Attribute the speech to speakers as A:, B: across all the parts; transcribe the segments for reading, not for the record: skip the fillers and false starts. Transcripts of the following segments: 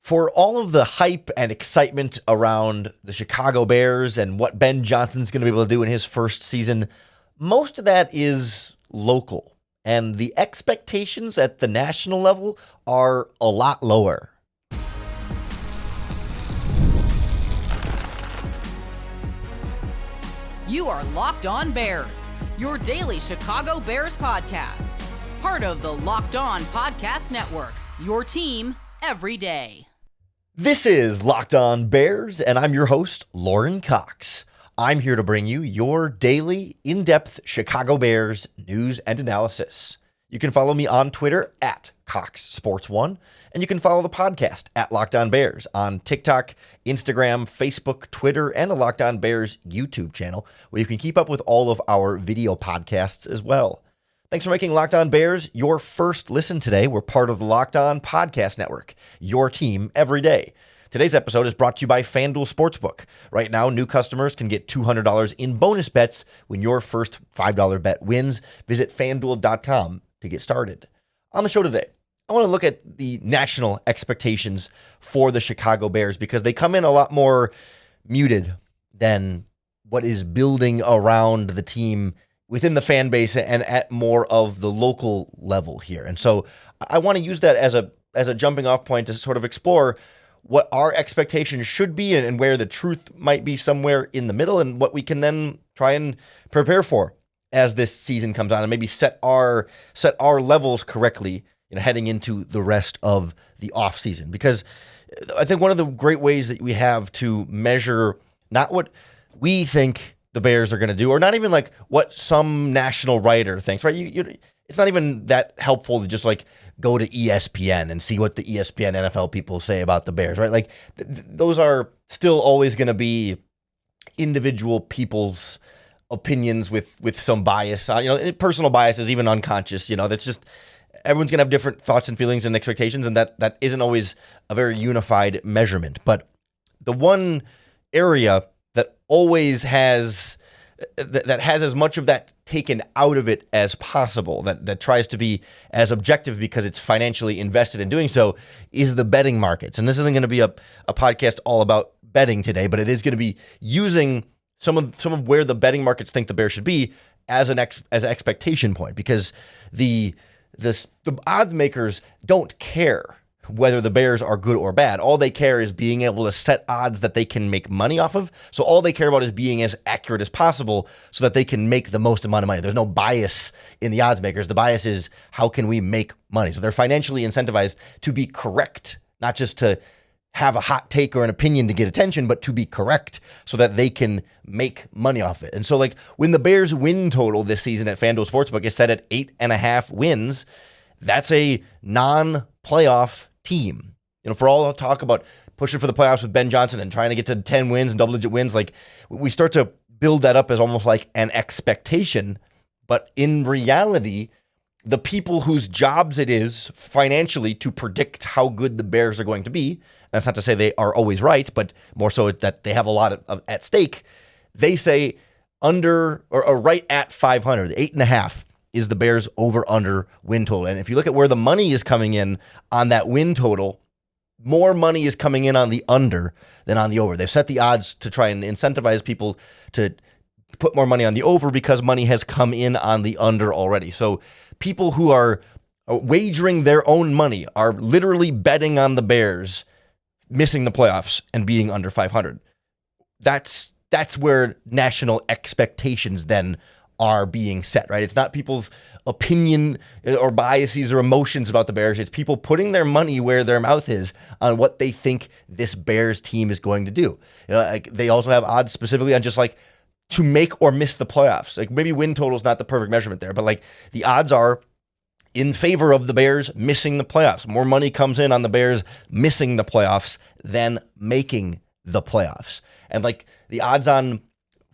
A: For all of the hype and excitement around the Chicago Bears and what Ben Johnson's going to be able to do in his first season, most of that is local. And the expectations at the national level are a lot lower.
B: You are Locked On Bears, your daily Chicago Bears podcast. Part of the Locked On Podcast Network, your team every day.
A: This is Locked On Bears, and I'm your host, Lauren Cox. I'm here to bring you your daily, in-depth Chicago Bears news and analysis. You can follow me on Twitter at CoxSports1, and you can follow the podcast at Locked On Bears on TikTok, Instagram, Facebook, Twitter, and the Locked On Bears YouTube channel, where you can keep up with all of our video podcasts as well. Thanks for making Locked On Bears your first listen today. We're part of the Locked On Podcast Network, your team every day. Today's episode is brought to you by FanDuel Sportsbook. Right now, new customers can get $200 in bonus bets when your first $5 bet wins. Visit FanDuel.com to get started. On the show today, I want to look at the national expectations for the Chicago Bears because they come in a lot more muted than what is building around the team within the fan base and at more of the local level here. And so I want to use that as a jumping off point to sort of explore what our expectations should be and where the truth might be somewhere in the middle and what we can then try and prepare for as this season comes on and maybe set our levels correctly, heading into the rest of the offseason. Because I think one of the great ways that we have to measure not what we think the Bears are going to do, or not even like what some national writer thinks, right? It's not even that helpful to just like go to ESPN and see what the ESPN NFL people say about the Bears, right? Like those are still always going to be individual people's opinions with some bias, personal biases, even unconscious, that's just, everyone's going to have different thoughts and feelings and expectations. And that isn't always a very unified measurement. But the one area that always has as much of that taken out of it as possible, that tries to be as objective because it's financially invested in doing so, is the betting markets. And this isn't going to be a podcast all about betting today, but it is going to be using some of where the betting markets think the Bears should be as an expectation point, because the odds makers don't care whether the Bears are good or bad. All they care is being able to set odds that they can make money off of. So all they care about is being as accurate as possible so that they can make the most amount of money. There's no bias in the odds makers. The bias is how can we make money? So they're financially incentivized to be correct, not just to have a hot take or an opinion to get attention, but to be correct so that they can make money off it. And so like when the Bears win total this season at FanDuel Sportsbook is set at 8.5 wins, that's a non-playoff team. For all the talk about pushing for the playoffs with Ben Johnson and trying to get to 10 wins and double-digit wins, like we start to build that up as almost like an expectation. But in reality, the people whose jobs it is financially to predict how good the Bears are going to be, that's not to say they are always right, but more so that they have a lot at stake, they say under or right at 500, 8.5 is the Bears over-under win total. And if you look at where the money is coming in on that win total, more money is coming in on the under than on the over. They've set the odds to try and incentivize people to put more money on the over because money has come in on the under already. So people who are wagering their own money are literally betting on the Bears missing the playoffs and being under 500. That's where national expectations then are being set, right? It's not people's opinion or biases or emotions about the Bears. It's people putting their money where their mouth is on what they think this Bears team is going to do. Like they also have odds specifically on just like to make or miss the playoffs. Like maybe win total is not the perfect measurement there, but like the odds are in favor of the Bears missing the playoffs. More money comes in on the Bears missing the playoffs than making the playoffs. And like the odds on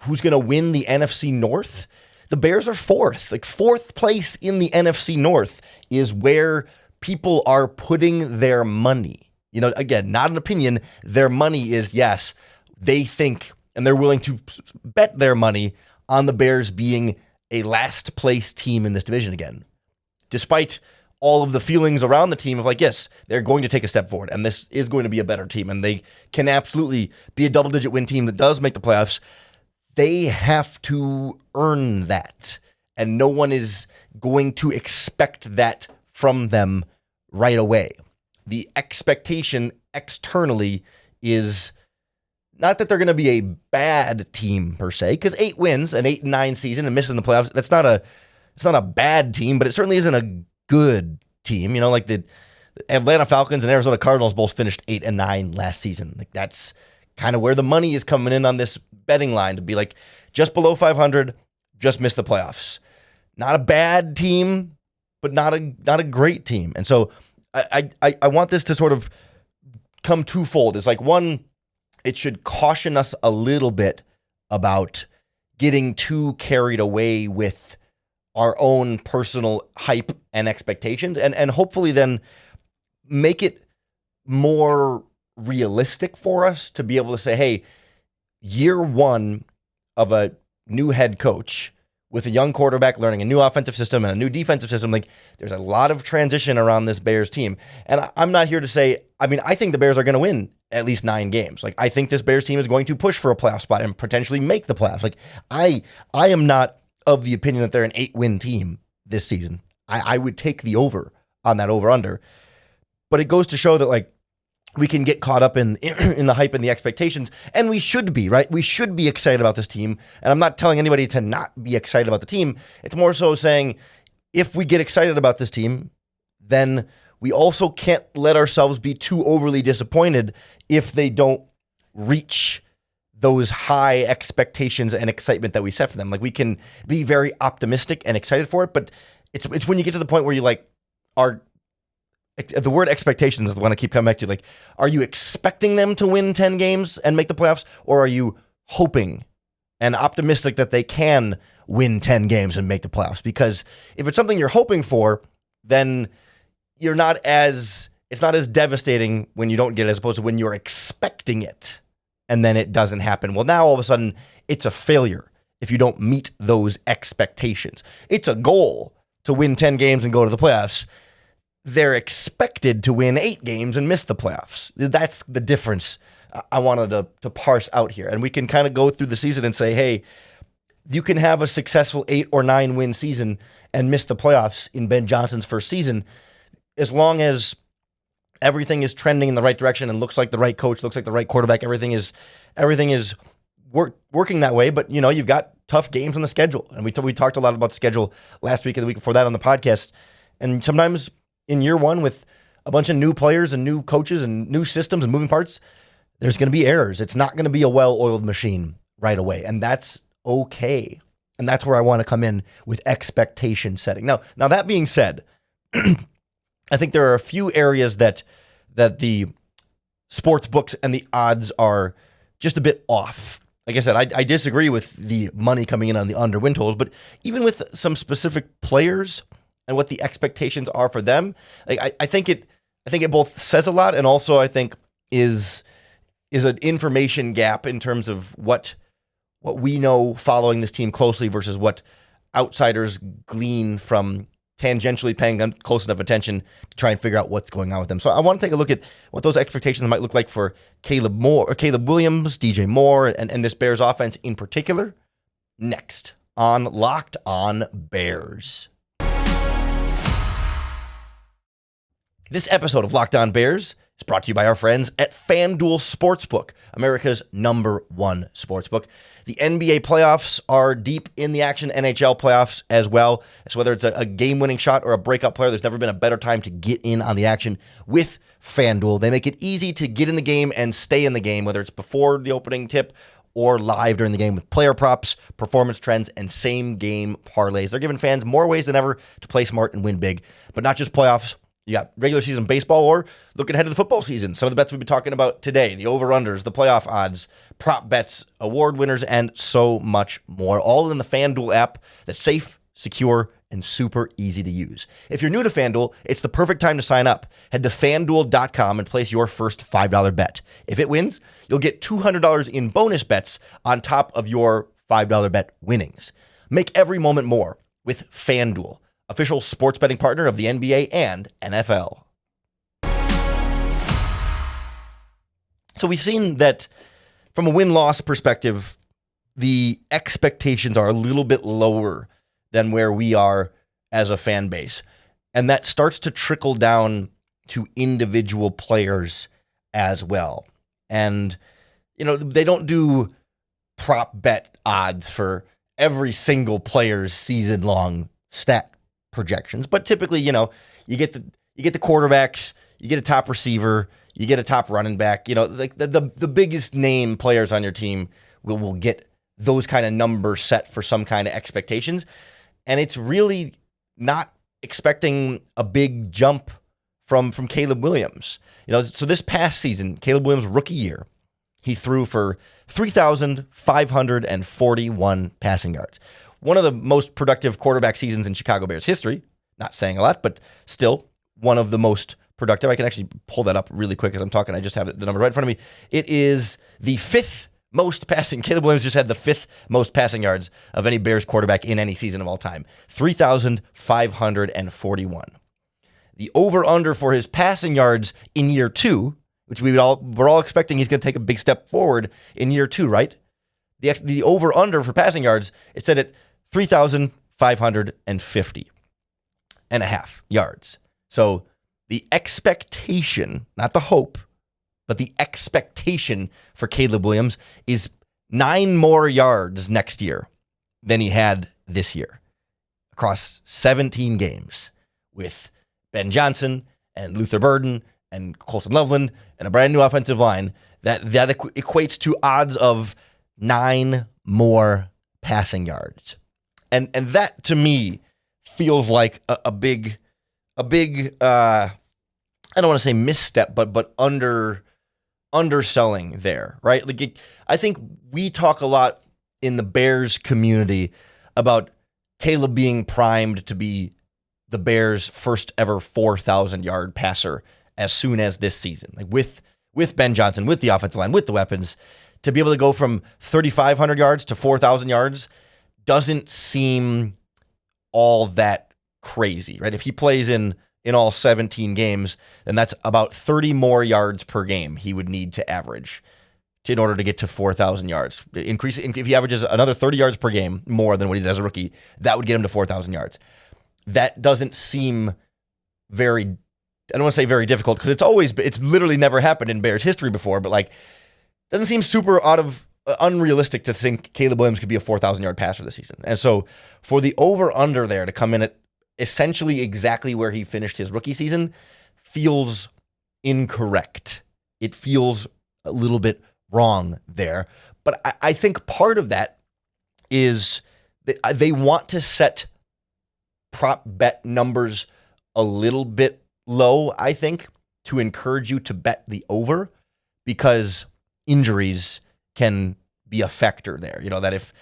A: who's going to win the NFC North, the Bears are fourth. Like fourth place in the NFC North is where people are putting their money. Again, not an opinion. Their money is, yes, they think, and they're willing to bet their money on the Bears being a last place team in this division again. Despite all of the feelings around the team of like, yes, they're going to take a step forward and this is going to be a better team and they can absolutely be a double-digit win team that does make the playoffs. They have to earn that. And no one is going to expect that from them right away. The expectation externally is not that they're going to be a bad team per se, because 8 wins, an 8-9 season and missing the playoffs, it's not a bad team, but it certainly isn't a good team. You know, like the Atlanta Falcons and Arizona Cardinals both finished 8-9 last season. Like that's kind of where the money is coming in on this betting line to be like just below 500, just missed the playoffs. Not a bad team, but not a great team. And so I want this to sort of come twofold. It's like, one, it should caution us a little bit about getting too carried away with our own personal hype and expectations, and hopefully then make it more realistic for us to be able to say, hey, year one of a new head coach with a young quarterback learning a new offensive system and a new defensive system, like there's a lot of transition around this Bears team. And I'm not here to say, I mean, I think the Bears are going to win at least 9 games. Like I think this Bears team is going to push for a playoff spot and potentially make the playoffs. Like I am not of the opinion that they're an 8-win team this season. I would take the over on that over-under. But it goes to show that like we can get caught up in the hype and the expectations, and we should be, right? We should be excited about this team, and I'm not telling anybody to not be excited about the team. It's more so saying if we get excited about this team, then we also can't let ourselves be too overly disappointed if they don't reach those high expectations and excitement that we set for them. Like we can be very optimistic and excited for it, but it's when you get to the point where you like are. The word expectations is the one I keep coming back to. Like, are you expecting them to win 10 games and make the playoffs, or are you hoping and optimistic that they can win 10 games and make the playoffs? Because if it's something you're hoping for, then it's not as devastating when you don't get it as opposed to when you're expecting it and then it doesn't happen. Well, now all of a sudden it's a failure if you don't meet those expectations. It's a goal to win 10 games and go to the playoffs. They're expected to win 8 games and miss the playoffs. That's the difference I wanted to parse out here. And we can kind of go through the season and say, hey, you can have a successful 8 or 9 win season and miss the playoffs in Ben Johnson's first season, as long as everything is trending in the right direction and looks like the right coach, looks like the right quarterback. Everything is working that way. But, you know, you've got tough games on the schedule. And we talked a lot about the schedule last week and the week before that on the podcast. And sometimes in year one, with a bunch of new players and new coaches and new systems and moving parts, there's going to be errors. It's not going to be a well-oiled machine right away, and that's okay. And that's where I want to come in with expectation setting. Now that being said, I think there are a few areas that the sports books and the odds are just a bit off. Like I said, I disagree with the money coming in on the under win totals, but even with some specific players and what the expectations are for them, like I think it both says a lot and also I think is an information gap in terms of what we know following this team closely versus what outsiders glean from tangentially paying them close enough attention to try and figure out what's going on with them. So I want to take a look at what those expectations might look like for Caleb Williams, DJ Moore, and this Bears offense in particular, next on Locked On Bears. This episode of Locked On Bears is brought to you by our friends at FanDuel Sportsbook, America's #1 sportsbook. The NBA playoffs are deep in the action, NHL playoffs as well. So whether it's a game-winning shot or a breakout player, there's never been a better time to get in on the action with FanDuel. They make it easy to get in the game and stay in the game, whether it's before the opening tip or live during the game with player props, performance trends, and same-game parlays. They're giving fans more ways than ever to play smart and win big, but not just playoffs. You got regular season baseball or looking ahead to the football season. Some of the bets we've been talking about today, the over-unders, the playoff odds, prop bets, award winners, and so much more. All in the FanDuel app that's safe, secure, and super easy to use. If you're new to FanDuel, it's the perfect time to sign up. Head to FanDuel.com and place your first $5 bet. If it wins, you'll get $200 in bonus bets on top of your $5 bet winnings. Make every moment more with FanDuel, official sports betting partner of the NBA and NFL. So we've seen that from a win-loss perspective, the expectations are a little bit lower than where we are as a fan base. And that starts to trickle down to individual players as well. And, they don't do prop bet odds for every single player's season-long stat projections. But typically, you get the quarterbacks, you get a top receiver, you get a top running back. Like the biggest name players on your team will get those kind of numbers set for some kind of expectations. And it's really not expecting a big jump from Caleb Williams. So this past season, Caleb Williams' rookie year, he threw for 3,541 passing yards. One of the most productive quarterback seasons in Chicago Bears history. Not saying a lot, but still one of the most productive. I can actually pull that up really quick as I'm talking. I just have the number right in front of me. It is the fifth most passing. Caleb Williams just had the fifth most passing yards of any Bears quarterback in any season of all time. 3,541. The over-under for his passing yards in year two, which we're all expecting he's going to take a big step forward in year two, right? The over-under for passing yards is set at 3,550 and a half yards. So the expectation, not the hope, but the expectation for Caleb Williams is 9 more yards next year than he had this year across 17 games with Ben Johnson and Luther Burden and Colson Loveland and a brand new offensive line. That equates to odds of 9 more passing yards. And that to me feels like a big I don't want to say misstep, but underselling there, right? Like I think we talk a lot in the Bears community about Caleb being primed to be the Bears' first ever 4,000 yard passer as soon as this season. Like with Ben Johnson, with the offensive line, with the weapons, to be able to go from 3,500 yards to 4,000 yards doesn't seem all that crazy, right? If he plays in all 17 games, then that's about 30 more yards per game he would need to average in order to get to 4,000 yards. If he averages another 30 yards per game more than what he did as a rookie, that would get him to 4,000 yards. That doesn't seem very, I don't want to say very difficult, because it's literally never happened in Bears history before, but like, doesn't seem super unrealistic to think Caleb Williams could be a 4,000 yard passer this season. And so for the over-under there to come in at essentially exactly where he finished his rookie season feels incorrect. It feels a little bit wrong there. But I think part of that is that they want to set prop bet numbers a little bit low, I think, to encourage you to bet the over, because injuries can be a factor there. That if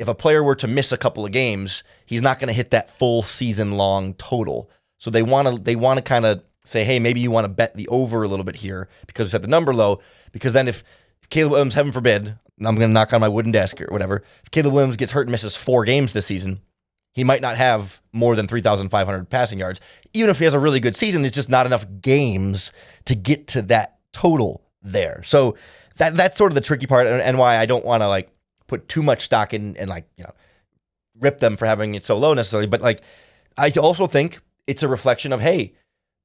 A: a player were to miss a couple of games, he's not going to hit that full season long total. So they want to kind of say, hey, maybe you want to bet the over a little bit here because we set the number low. Because then if Caleb Williams, heaven forbid, and I'm going to knock on my wooden desk or whatever, if Caleb Williams gets hurt and misses 4 games this season, he might not have more than 3,500 passing yards. Even if he has a really good season, it's just not enough games to get to that total there. So that's sort of the tricky part, and why I don't want to put too much stock in and rip them for having it so low necessarily. But I also think it's a reflection of, hey,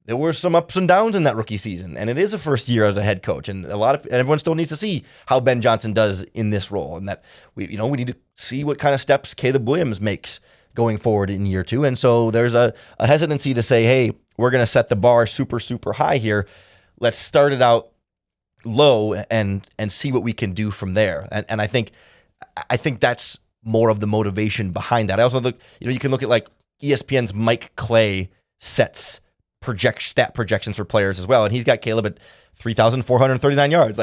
A: there were some ups and downs in that rookie season, and it is a first year as a head coach, and everyone still needs to see how Ben Johnson does in this role, and that we need to see what kind of steps Caleb Williams makes going forward in year 2. And so there's a hesitancy to say, hey, we're going to set the bar super, super high here. Let's start it out low and see what we can do from there. And I think that's more of the motivation behind that. I also look, you can look at ESPN's Mike Clay sets stat projections for players as well. And he's got Caleb at 3,439 yards,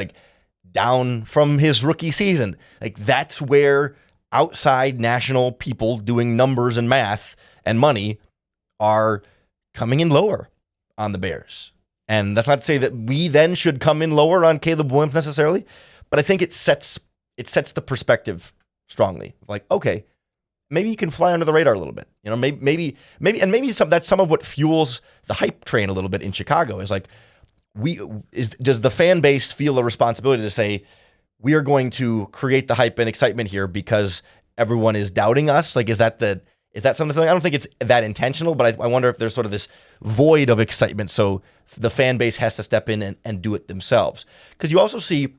A: down from his rookie season. That's where outside national people doing numbers and math and money are coming in lower on the Bears. And that's not to say that we then should come in lower on Caleb Williams necessarily, but I think it sets the perspective strongly. Okay, maybe he can fly under the radar a little bit. Maybe that's some of what fuels the hype train a little bit in Chicago. Is like does the fan base feel a responsibility to say we are going to create the hype and excitement here because everyone is doubting us? Like, is that something? I don't think it's that intentional, but I wonder if there's sort of this void of excitement, so the fan base has to step in and do it themselves. Because you also see,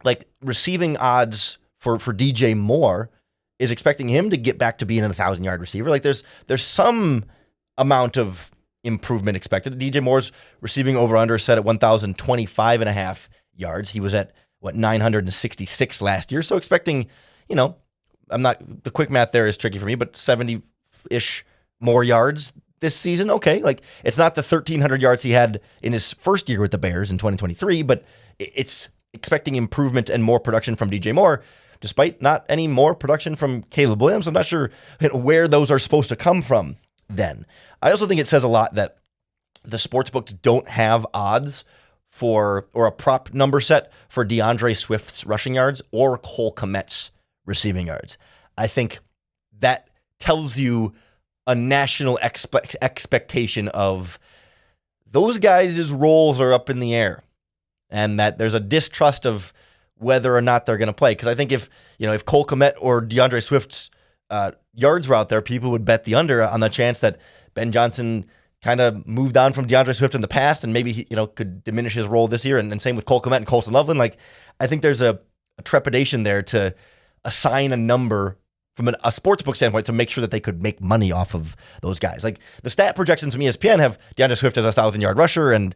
A: like, receiving odds for DJ Moore is expecting him to get back to being a 1,000-yard receiver. Like, there's some amount of improvement expected. DJ Moore's receiving over-under set at 1,025.5 yards. He was at, 966 last year. So expecting, the quick math there is tricky for me, but 70-ish more yards this season. Okay, like, it's not the 1,300 yards he had in his first year with the Bears in 2023, but it's expecting improvement and more production from DJ Moore, despite not any more production from Caleb Williams. I'm not sure where those are supposed to come from then. I also think it says a lot that the sportsbooks don't have odds or a prop number set for DeAndre Swift's rushing yards or Cole Kmet's receiving yards. I think that tells you a national expectation of those guys' roles are up in the air, and that there's a distrust of whether or not they're going to play. Because I think if Cole Kmet or DeAndre Swift's yards were out there, people would bet the under on the chance that Ben Johnson kind of moved on from DeAndre Swift in the past, and maybe he, could diminish his role this year. And same with Cole Kmet and Colston Loveland. Like, I think there's a trepidation there to assign a number from a sportsbook standpoint to make sure that they could make money off of those guys. Like, the stat projections from ESPN have DeAndre Swift as a 1,000-yard rusher, and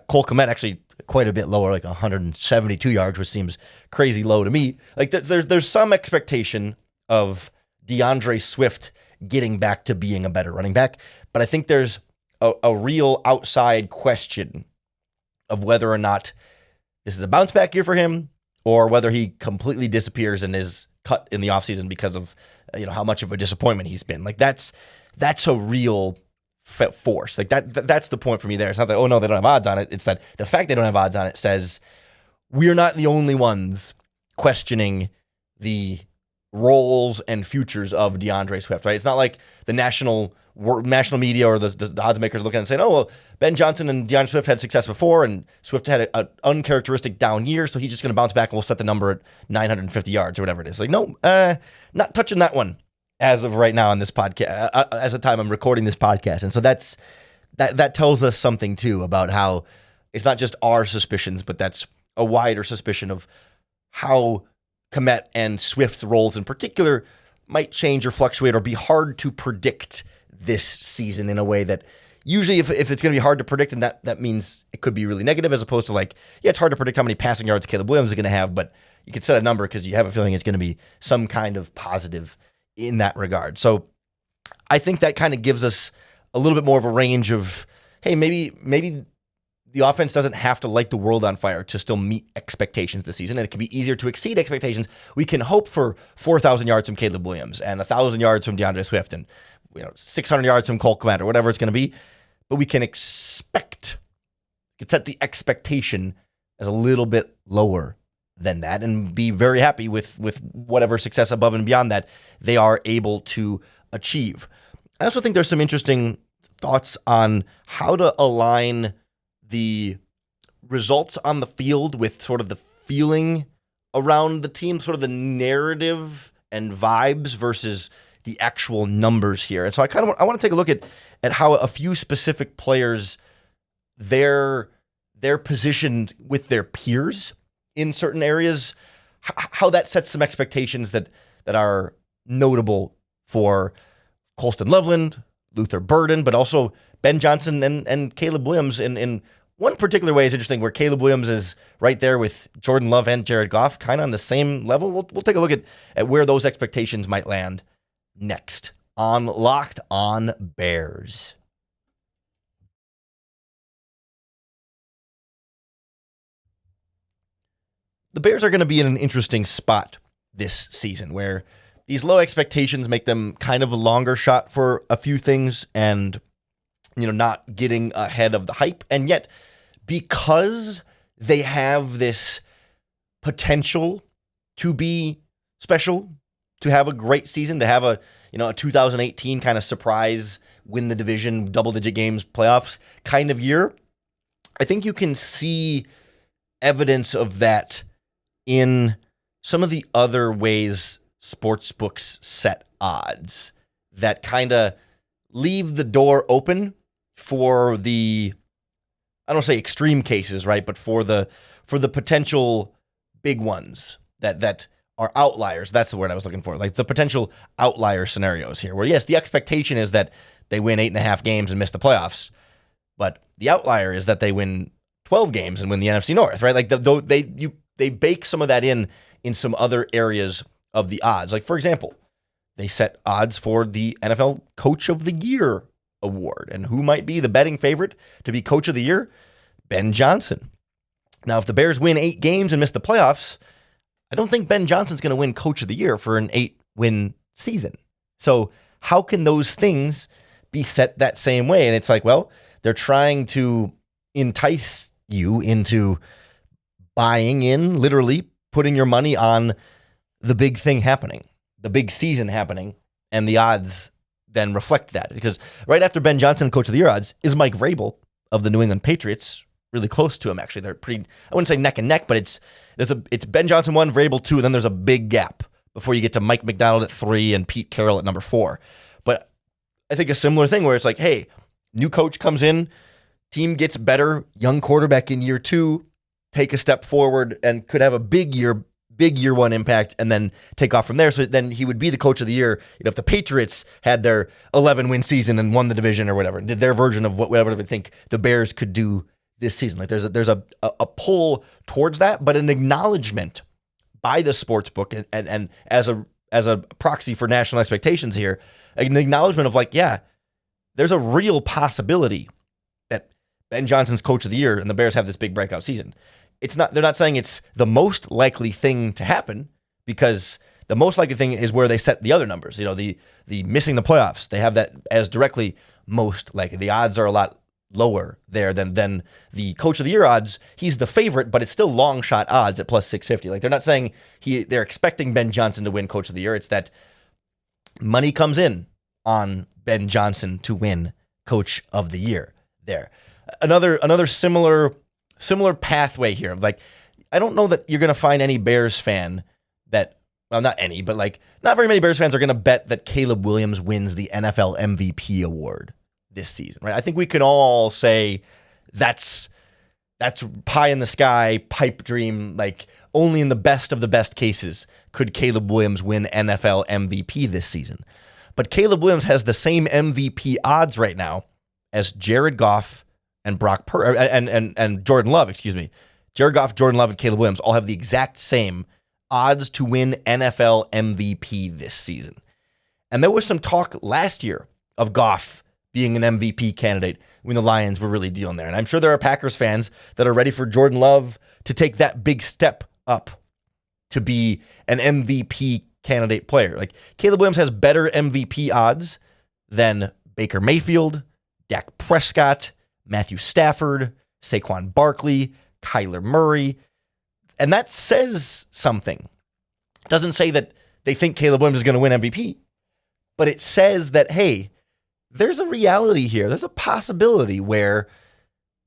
A: Cole Kmet actually quite a bit lower, like 172 yards, which seems crazy low to me. Like, there's some expectation of DeAndre Swift getting back to being a better running back, but I think there's a real outside question of whether or not this is a bounce back year for him, or whether he completely disappears and is cut in the offseason because of how much of a disappointment he's been. Like, that's a real force. Like, that's the point for me there. It's not that, oh no, they don't have odds on it. It's that the fact they don't have odds on it says we're not the only ones questioning the roles and futures of DeAndre Swift, right? It's not like the national media or the odds makers looking and saying, oh, well, Ben Johnson and DeAndre Swift had success before, and Swift had an uncharacteristic down year, so he's just going to bounce back and we'll set the number at 950 yards or whatever it is. Like, no, not touching that one as of right now on this podcast, as the time I'm recording this podcast. And so that tells us something too about how it's not just our suspicions, but that's a wider suspicion of how Kmet and Swift's roles in particular might change or fluctuate or be hard to predict this season in a way that usually if it's going to be hard to predict, then that means it could be really negative, as opposed to like, yeah, it's hard to predict how many passing yards Caleb Williams is going to have, but you can set a number because you have a feeling it's going to be some kind of positive in that regard. So I think that kind of gives us a little bit more of a range of, hey, maybe the offense doesn't have to light the world on fire to still meet expectations this season, and it can be easier to exceed expectations. We can hope for 4,000 yards from Caleb Williams and 1,000 yards from DeAndre Swift and 600 yards from Cole Kmet or whatever it's going to be, but we can set the expectation as a little bit lower than that and be very happy with whatever success above and beyond that they are able to achieve. I also think there's some interesting thoughts on how to align the results on the field with sort of the feeling around the team, sort of the narrative and vibes versus the actual numbers here. And so I want to take a look at how a few specific players, they're positioned with their peers in certain areas, how that sets some expectations that are notable for Colston Loveland, Luther Burden, but also Ben Johnson and Caleb Williams in one particular way is interesting, where Caleb Williams is right there with Jordan Love and Jared Goff, kind of on the same level. We'll take a look at where those expectations might land next on Locked On Bears. The Bears are going to be in an interesting spot this season, where these low expectations make them kind of a longer shot for a few things and, not getting ahead of the hype. And yet, because they have this potential to be special, to have a great season, to have a 2018 kind of surprise, win the division, double-digit games, playoffs kind of year, I think you can see evidence of that in some of the other ways sports books set odds that kind of leave the door open for the, I don't say extreme cases, right? But for the potential big ones that are outliers. That's the word I was looking for. Like the potential outlier scenarios here where, yes, the expectation is that they win 8.5 games and miss the playoffs. But the outlier is that they win 12 games and win the NFC North, right? Like they bake some of that in some other areas of the odds. Like, for example, they set odds for the NFL Coach of the Year award. And who might be the betting favorite to be Coach of the Year? Ben Johnson. Now, if the Bears win 8 games and miss the playoffs, I don't think Ben Johnson's going to win Coach of the Year for an 8-win season. So how can those things be set that same way? And it's like, well, they're trying to entice you into buying in, literally putting your money on the big thing happening, the big season happening, and the odds then reflect that. Because right after Ben Johnson, Coach of the Year odds, is Mike Vrabel of the New England Patriots, really close to him, actually. They're pretty, I wouldn't say neck and neck, but it's Ben Johnson 1, Vrabel 2, and then there's a big gap before you get to Mike McDonald at 3 and Pete Carroll at number 4. But I think a similar thing where it's like, hey, new coach comes in, team gets better, young quarterback in year 2, take a step forward and could have a big year 1 impact and then take off from there. So then he would be the Coach of the Year. If the Patriots had their 11-win season and won the division or whatever, did their version of whatever they think the Bears could do this season. Like there's a pull towards that, but an acknowledgement by the sports book and as a proxy for national expectations here, an acknowledgement of like, yeah, there's a real possibility that Ben Johnson's Coach of the Year and the Bears have this big breakout season. They're not saying it's the most likely thing to happen, because the most likely thing is where they set the other numbers. The missing the playoffs, they have that as directly most likely. The odds are a lot lower there than the Coach of the Year odds. He's the favorite, but it's still long shot odds at plus 650. Like they're not saying they're expecting Ben Johnson to win Coach of the Year. It's that money comes in on Ben Johnson to win Coach of the Year there. Another similar pathway here. Like, I don't know that you're going to find any Bears fan that, well, not any, but like not very many Bears fans are going to bet that Caleb Williams wins the NFL MVP award this season, right? I think we can all say that's pie in the sky, pipe dream. Like only in the best of the best cases could Caleb Williams win NFL MVP this season. But Caleb Williams has the same MVP odds right now as Jared Goff and and Jordan Love, excuse me. Jared Goff, Jordan Love, and Caleb Williams all have the exact same odds to win NFL MVP this season. And there was some talk last year of Goff being an MVP candidate when the Lions were really dealing there. And I'm sure there are Packers fans that are ready for Jordan Love to take that big step up to be an MVP candidate player. Like Caleb Williams has better MVP odds than Baker Mayfield, Dak Prescott, Matthew Stafford, Saquon Barkley, Kyler Murray. And that says something. It doesn't say that they think Caleb Williams is going to win MVP, but it says that, hey, there's a reality here. There's a possibility where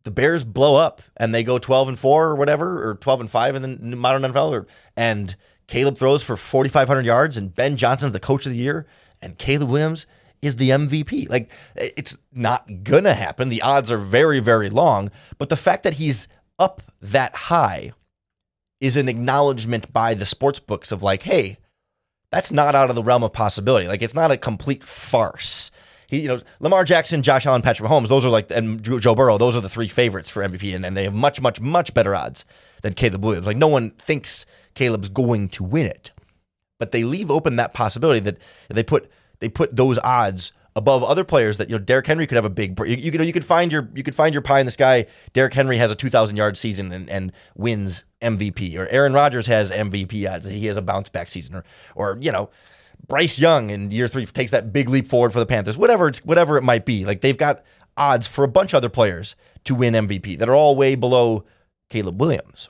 A: the Bears blow up and they go 12-4 or whatever, or 12-5 in the modern NFL, and Caleb throws for 4,500 yards and Ben Johnson's the Coach of the Year and Caleb Williams is the MVP. Like, it's not going to happen. The odds are very, very long, but the fact that he's up that high is an acknowledgement by the sports books of like, hey, that's not out of the realm of possibility. Like, it's not a complete farce. Lamar Jackson, Josh Allen, Patrick Mahomes, those are like, and Joe Burrow, those are the 3 favorites for MVP, and they have much, much, much better odds than Caleb Williams. Like, no one thinks Caleb's going to win it, but they leave open that possibility that they put those odds above other players that, Derrick Henry could have a big, you could find your pie in the sky. Derrick Henry has a 2,000-yard season and wins MVP, or Aaron Rodgers has MVP odds. He has a bounce back season, or Bryce Young in year 3 takes that big leap forward for the Panthers, whatever it might be. Like, they've got odds for a bunch of other players to win MVP that are all way below Caleb Williams.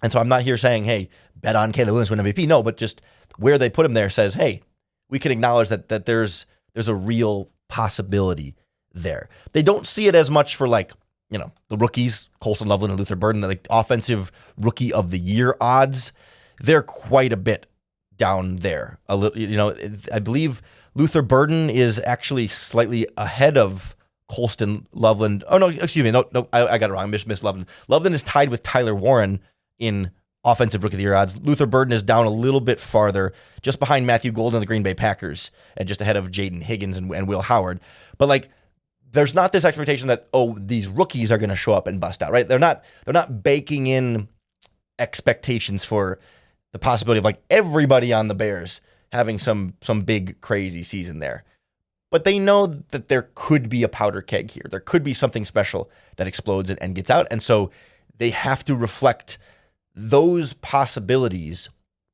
A: And so I'm not here saying, hey, bet on Caleb Williams win MVP. No, but just where they put him there says, hey, we can acknowledge that there's a real possibility there. They don't see it as much for like, the rookies, Colston Loveland and Luther Burden, like offensive rookie of the year odds. They're quite a bit down there. A little, I believe Luther Burden is actually slightly ahead of Colston Loveland. Oh no, excuse me. No, I got it wrong. Miss Loveland. Loveland is tied with Tyler Warren in offensive rookie of the year odds. Luther Burden is down a little bit farther, just behind Matthew Golden of the Green Bay Packers, and just ahead of Jaden Higgins and Will Howard. But like, there's not this expectation that, these rookies are going to show up and bust out, right? They're not baking in expectations for the possibility of like everybody on the Bears having some big crazy season there. But they know that there could be a powder keg here. There could be something special that explodes and gets out. And so they have to reflect those possibilities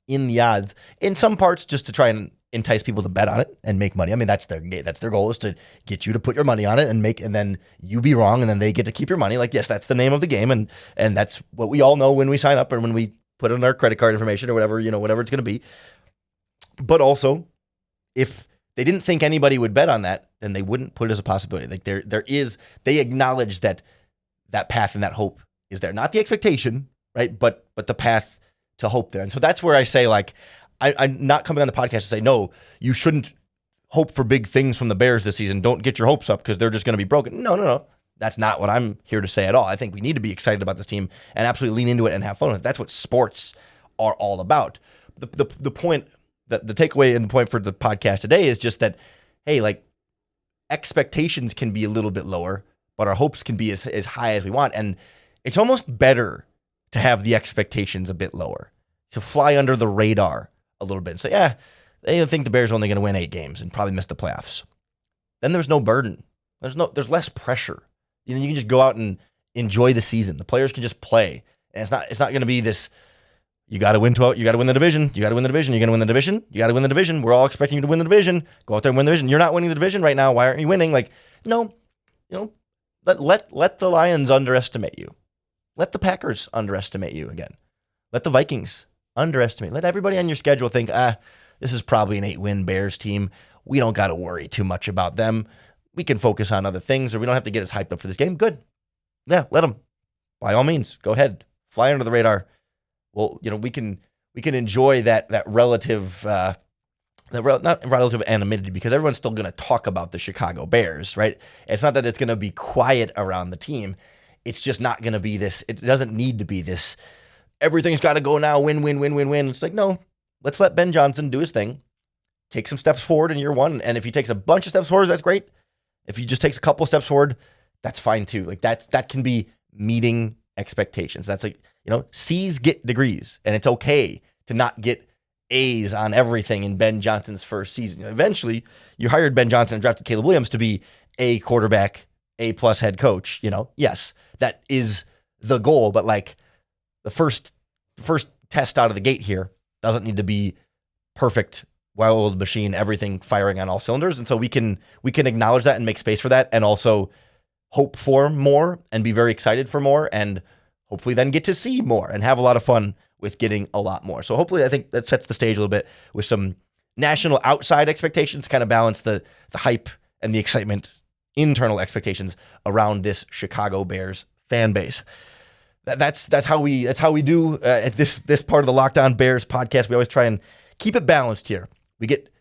A: in the odds, in some parts just to try and entice people to bet on it and make money. I mean, that's their goal, is to get you to put your money on it and then you be wrong and then they get to keep your money. Like, yes, that's the name of the game, and that's what we all know when we sign up or when we put in our credit card information or whatever, whatever it's going to be. But also, if they didn't think anybody would bet on that, then they wouldn't put it as a possibility. Like they acknowledge that path and that hope is there, not the expectation, right? But the path to hope there. And so that's where I say, like, I'm not coming on the podcast to say, no, you shouldn't hope for big things from the Bears this season. Don't get your hopes up because they're just going to be broken. No. That's not what I'm here to say at all. I think we need to be excited about this team and absolutely lean into it and have fun with it. That's what sports are all about. The point, the takeaway and the point for the podcast today is just that, hey, like, expectations can be a little bit lower, but our hopes can be as high as we want. And it's almost better to have the expectations a bit lower, to fly under the radar a little bit and say, they think the Bears are only going to win 8 games and probably miss the playoffs. Then there's no burden. There's less pressure. You can just go out and enjoy the season. The players can just play. And it's not going to be this, you got to win the division. You got to win the division. You're going to win the division. You got to win the division. We're all expecting you to win the division. Go out there and win the division. You're not winning the division right now. Why aren't you winning? Like, no, let the Lions underestimate you. Let the Packers underestimate you again. Let the Vikings underestimate. Let everybody on your schedule think, this is probably an 8-win Bears team. We don't got to worry too much about them. We can focus on other things, or we don't have to get as hyped up for this game. Good. Yeah, let them. By all means, go ahead. Fly under the radar. Well, we can enjoy that relative, not relative anonymity, because everyone's still going to talk about the Chicago Bears, right? It's not that it's going to be quiet around the team. It's just not going to be this. It doesn't need to be this. Everything's got to go now. Win. It's like, no, let's let Ben Johnson do his thing. Take some steps forward in year one. And if he takes a bunch of steps forward, that's great. If he just takes a couple of steps forward, that's fine too. Like that can be meeting expectations. That's like, C's get degrees, and it's okay to not get A's on everything in Ben Johnson's first season. Eventually, you hired Ben Johnson and drafted Caleb Williams to be a quarterback, A+ head coach. Yes, that is the goal, but like the first test out of the gate here doesn't need to be perfect, well-oiled machine, everything firing on all cylinders. And so we can acknowledge that and make space for that, and also hope for more and be very excited for more, and hopefully then get to see more and have a lot of fun with getting a lot more. So hopefully, I think that sets the stage a little bit with some national outside expectations, kind of balance the hype and the excitement, internal expectations around this Chicago Bears fan base. That's how we do at this part of the Locked On Bears podcast. We always try and keep it balanced here. We get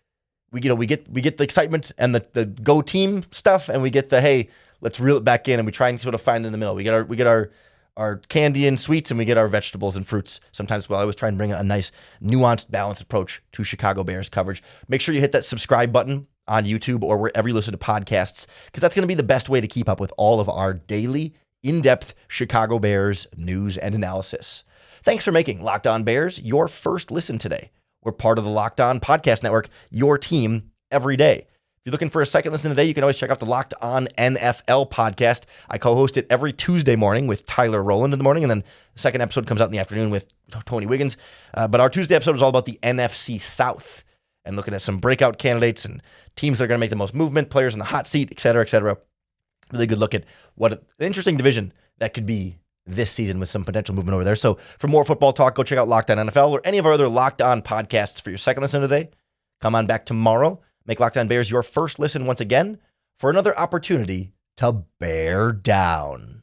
A: the excitement and the go team stuff, and we get the, hey, let's reel it back in, and we try and sort of find it in the middle. We get our candy and sweets, and we get our vegetables and fruits sometimes. Well, I always try and bring a nice, nuanced, balanced approach to Chicago Bears coverage. Make sure you hit that subscribe button on YouTube or wherever you listen to podcasts, because that's going to be the best way to keep up with all of our daily, in-depth Chicago Bears news and analysis. Thanks for making Locked On Bears your first listen today. We're part of the Locked On Podcast Network, your team every day. If you're looking for a second listen today, you can always check out the Locked On NFL podcast. I co-host it every Tuesday morning with Tyler Rowland in the morning, and then the second episode comes out in the afternoon with Tony Wiggins. But our Tuesday episode is all about the NFC South and looking at some breakout candidates and teams that are going to make the most movement, players in the hot seat, et cetera, et cetera. Really good look at what an interesting division that could be this season with some potential movement over there. So for more football talk, go check out Locked On NFL or any of our other Locked On podcasts for your second listen today. Come on back tomorrow. Make Locked On Bears your first listen once again for another opportunity to bear down.